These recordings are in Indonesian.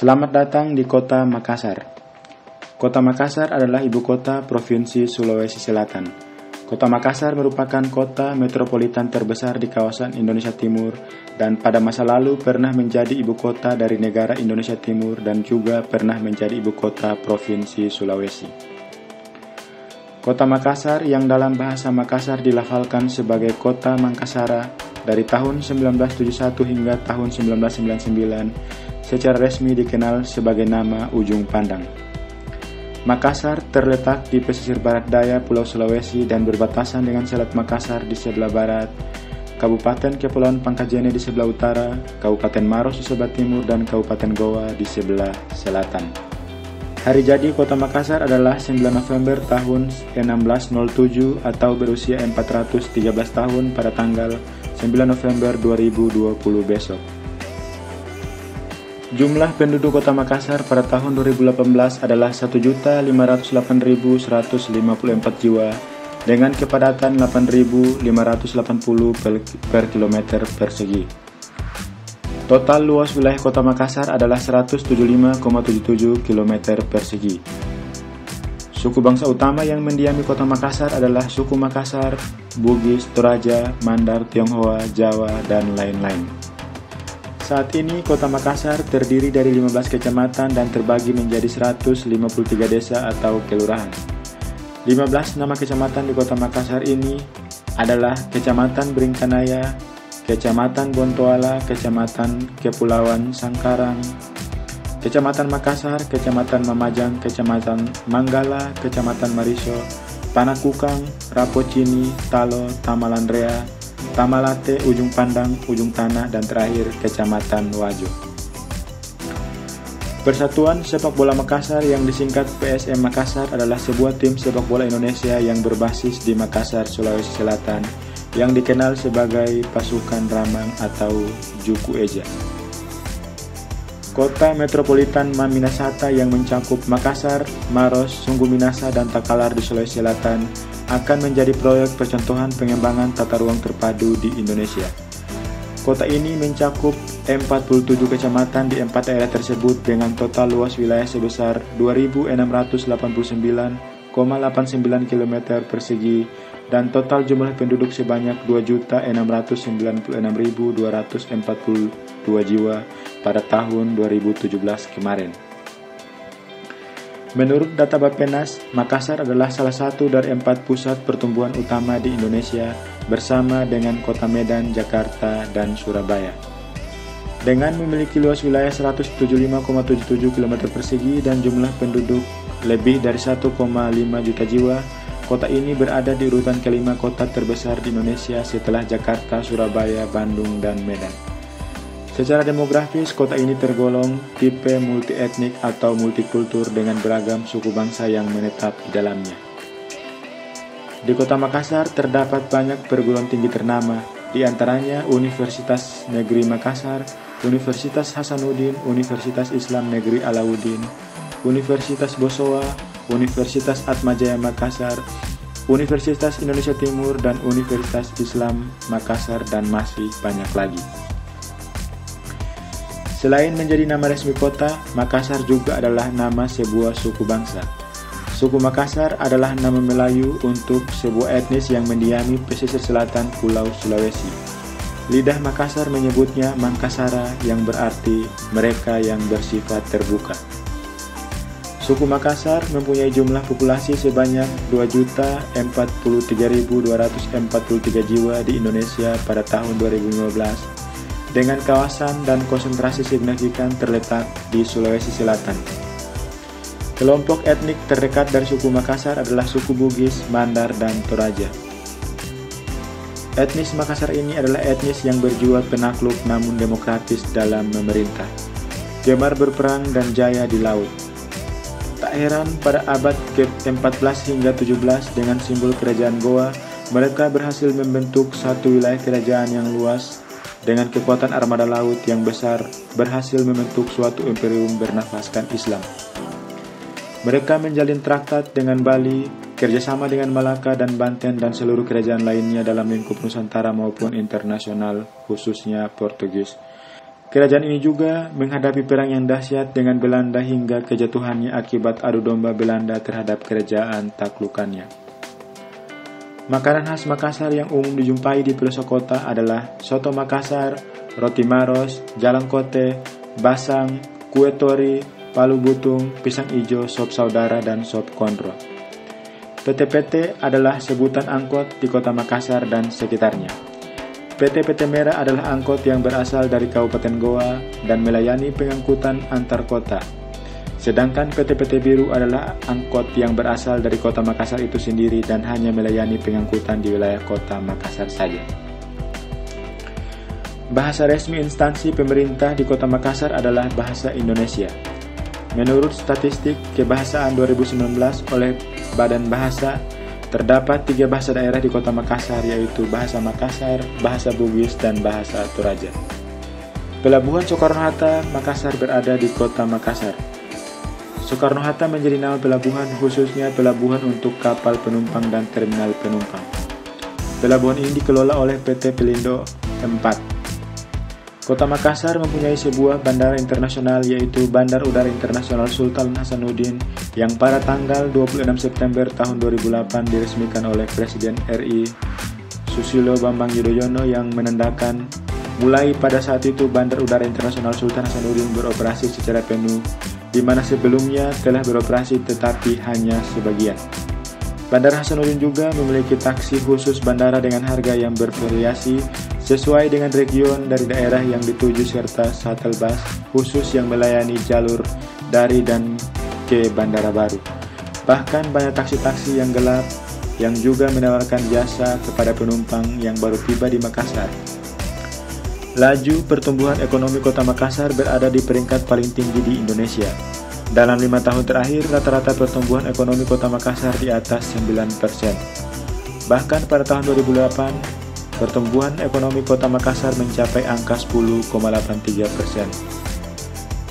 Selamat datang di Kota Makassar. Kota Makassar adalah ibu kota Provinsi Sulawesi Selatan. Kota Makassar merupakan kota metropolitan terbesar di kawasan Indonesia Timur dan pada masa lalu pernah menjadi ibu kota dari negara Indonesia Timur dan juga pernah menjadi ibu kota Provinsi Sulawesi. Kota Makassar yang dalam bahasa Makassar dilafalkan sebagai Kota Mangkasara dari tahun 1971 hingga tahun 1999 secara resmi dikenal sebagai nama Ujung Pandang. Makassar terletak di pesisir barat daya Pulau Sulawesi dan berbatasan dengan Selat Makassar di sebelah barat, Kabupaten Kepulauan Pangkajene di sebelah utara, Kabupaten Maros di sebelah timur, dan Kabupaten Goa di sebelah selatan. Hari jadi Kota Makassar adalah 9 November tahun 1607 atau berusia 413 tahun pada tanggal 9 November 2020 besok. Jumlah penduduk Kota Makassar pada tahun 2018 adalah 1.508.154 jiwa dengan kepadatan 8.580 per kilometer persegi. Total luas wilayah Kota Makassar adalah 175,77 km persegi. Suku bangsa utama yang mendiami Kota Makassar adalah suku Makassar, Bugis, Toraja, Mandar, Tionghoa, Jawa, dan lain-lain. Saat ini Kota Makassar terdiri dari 15 kecamatan dan terbagi menjadi 153 desa atau kelurahan. 15 nama kecamatan di Kota Makassar ini adalah Kecamatan Beringkanaya, Kecamatan Bontoala, Kecamatan Kepulauan Sangkarang, Kecamatan Makassar, Kecamatan Mamajang, Kecamatan Manggala, Kecamatan Mariso, Panakukang, Rapocini, Talo, Tamalandrea, Tamalate, Ujung Pandang, Ujung Tanah, dan terakhir Kecamatan Wajo. Persatuan Sepak Bola Makassar yang disingkat PSM Makassar adalah sebuah tim sepak bola Indonesia yang berbasis di Makassar, Sulawesi Selatan yang dikenal sebagai Pasukan Ramang atau Juku Eja. Kota Metropolitan Maminasata yang mencakup Makassar, Maros, Sungguh Minasa, dan Takalar di Sulawesi Selatan akan menjadi proyek percontohan pengembangan tata ruang terpadu di Indonesia. Kota ini mencakup 47 kecamatan di 4 daerah tersebut dengan total luas wilayah sebesar 2.689,89 km persegi dan total jumlah penduduk sebanyak 2.696.242 jiwa pada tahun 2017 kemarin. Menurut data Bappenas, Makassar adalah salah satu dari 4 pusat pertumbuhan utama di Indonesia bersama dengan Kota Medan, Jakarta, dan Surabaya. Dengan memiliki luas wilayah 175,77 km persegi dan jumlah penduduk lebih dari 1,5 juta jiwa, kota ini berada di urutan kelima kota terbesar di Indonesia setelah Jakarta, Surabaya, Bandung, dan Medan. Secara demografis, kota ini tergolong tipe multietnik atau multikultur dengan beragam suku bangsa yang menetap di dalamnya. Di Kota Makassar terdapat banyak perguruan tinggi ternama, di antaranya Universitas Negeri Makassar, Universitas Hasanuddin, Universitas Islam Negeri Alauddin, Universitas Bosowa, Universitas Atmajaya Makassar, Universitas Indonesia Timur, dan Universitas Islam Makassar, dan masih banyak lagi. Selain menjadi nama resmi kota, Makassar juga adalah nama sebuah suku bangsa. Suku Makassar adalah nama Melayu untuk sebuah etnis yang mendiami pesisir selatan Pulau Sulawesi. Lidah Makassar menyebutnya Mangkasara yang berarti mereka yang bersifat terbuka. Suku Makassar mempunyai jumlah populasi sebanyak 2.043.243 jiwa di Indonesia pada tahun 2015. Dengan kawasan dan konsentrasi signifikan terletak di Sulawesi Selatan. Kelompok etnik terdekat dari suku Makassar adalah suku Bugis, Mandar, dan Toraja. Etnis Makassar ini adalah etnis yang berjiwa penakluk namun demokratis dalam memerintah, gemar berperang dan jaya di laut. Tak heran pada abad ke-14 hingga 17 dengan simbol kerajaan Goa, mereka berhasil membentuk satu wilayah kerajaan yang luas. Dengan kekuatan armada laut yang besar, berhasil membentuk suatu imperium bernafaskan Islam. Mereka menjalin traktat dengan Bali, kerjasama dengan Malaka dan Banten dan seluruh kerajaan lainnya dalam lingkup Nusantara maupun internasional, khususnya Portugis. Kerajaan ini juga menghadapi perang yang dahsyat dengan Belanda hingga kejatuhannya akibat adu domba Belanda terhadap kerajaan taklukannya. Makanan khas Makassar yang umum dijumpai di pelosok kota adalah soto Makassar, roti maros, jalang kote, basang, kue tori, palu butung, pisang ijo, sop saudara, dan sop konro. PT-PT adalah sebutan angkot di kota Makassar dan sekitarnya. PT-PT Merah adalah angkot yang berasal dari Kabupaten Goa dan melayani pengangkutan antar kota. Sedangkan PT-PT Biru adalah angkot yang berasal dari kota Makassar itu sendiri dan hanya melayani pengangkutan di wilayah kota Makassar saja. Bahasa resmi instansi pemerintah di kota Makassar adalah bahasa Indonesia. Menurut statistik kebahasaan 2019 oleh Badan Bahasa, terdapat 3 bahasa daerah di kota Makassar, yaitu bahasa Makassar, bahasa Bugis, dan bahasa Toraja. Pelabuhan Soekarno-Hatta, Makassar berada di kota Makassar. Soekarno-Hatta menjadi nama pelabuhan, khususnya pelabuhan untuk kapal penumpang dan terminal penumpang. Pelabuhan ini dikelola oleh PT Pelindo 4. Kota Makassar mempunyai sebuah bandara internasional, yaitu Bandar Udara Internasional Sultan Hasanuddin, yang pada tanggal 26 September tahun 2008 diresmikan oleh Presiden RI Susilo Bambang Yudhoyono, yang menandakan mulai pada saat itu Bandar Udara Internasional Sultan Hasanuddin beroperasi secara penuh, di mana sebelumnya telah beroperasi tetapi hanya sebagian. Bandar Hasanuddin juga memiliki taksi khusus bandara dengan harga yang bervariasi sesuai dengan region dari daerah yang dituju serta shuttle bus khusus yang melayani jalur dari dan ke bandara baru. Bahkan banyak taksi-taksi yang gelap yang juga menawarkan jasa kepada penumpang yang baru tiba di Makassar. Laju pertumbuhan ekonomi kota Makassar berada di peringkat paling tinggi di Indonesia. Dalam 5 tahun terakhir, rata-rata pertumbuhan ekonomi kota Makassar di atas 9%. Bahkan pada tahun 2008, pertumbuhan ekonomi kota Makassar mencapai angka 10,83%.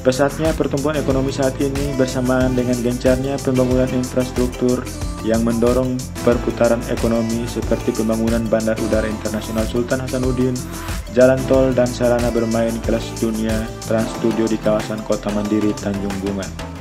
Pesatnya pertumbuhan ekonomi saat ini bersamaan dengan gencarnya pembangunan infrastruktur yang mendorong perputaran ekonomi seperti pembangunan Bandar Udara Internasional Sultan Hasanuddin, jalan tol, dan sarana bermain kelas dunia Trans Studio di kawasan Kota Mandiri Tanjung Bunga.